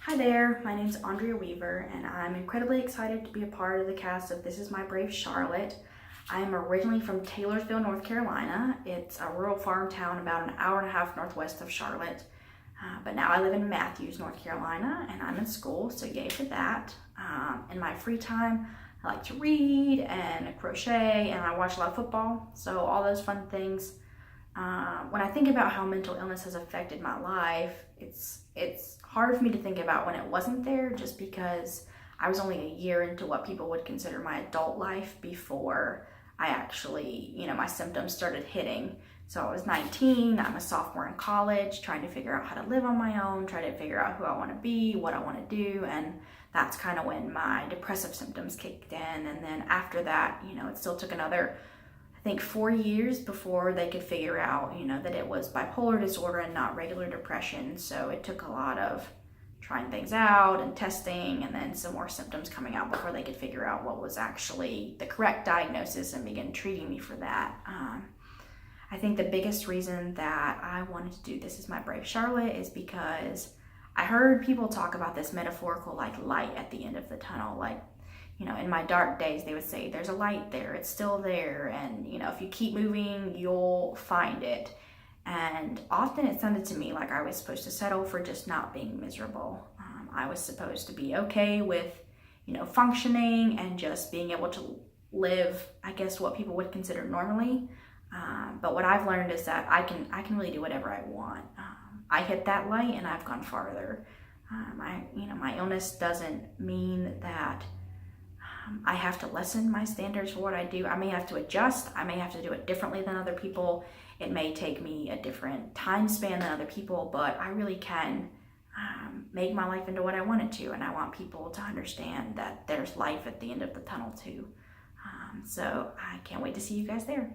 Hi there, my name is Andrea Weaver, and I'm incredibly excited to be a part of the cast of This Is My Brave Charlotte. I am originally from Taylorsville, North Carolina. It's a rural farm town about an hour and a half northwest of Charlotte. But now I live in Matthews, North Carolina, and I'm in school, so yay for that. In my free time, I like to read and crochet, and I watch a lot of football, so all those fun things. When I think about how mental illness has affected my life, it's hard for me to think about when it wasn't there, just because I was only a year into what people would consider my adult life before I actually, my symptoms started hitting. So I was 19, I'm a sophomore in college, trying to figure out how to live on my own, trying to figure out who I want to be, what I want to do, and that's kind of when my depressive symptoms kicked in. And then after that, it still took another, I think, 4 years before they could figure out, that it was bipolar disorder and not regular depression. So it took a lot of trying things out and testing, and then some more symptoms coming out before they could figure out what was actually the correct diagnosis and begin treating me for that. I think the biggest reason that I wanted to do This Is My Brave Charlotte is because I heard people talk about this metaphorical light at the end of the tunnel. In my dark days, they would say, there's a light there, it's still there, and if you keep moving, you'll find it. And often it sounded to me like I was supposed to settle for just not being miserable. I was supposed to be okay with, functioning and just being able to live, I guess, what people would consider normally. But what I've learned is that I can really do whatever I want. I hit that light and I've gone farther. My illness doesn't mean that I have to lessen my standards for what I do. I may have to adjust. I may have to do it differently than other people. It may take me a different time span than other people, but I really can make my life into what I want it to. And I want people to understand that there's life at the end of the tunnel too. So I can't wait to see you guys there.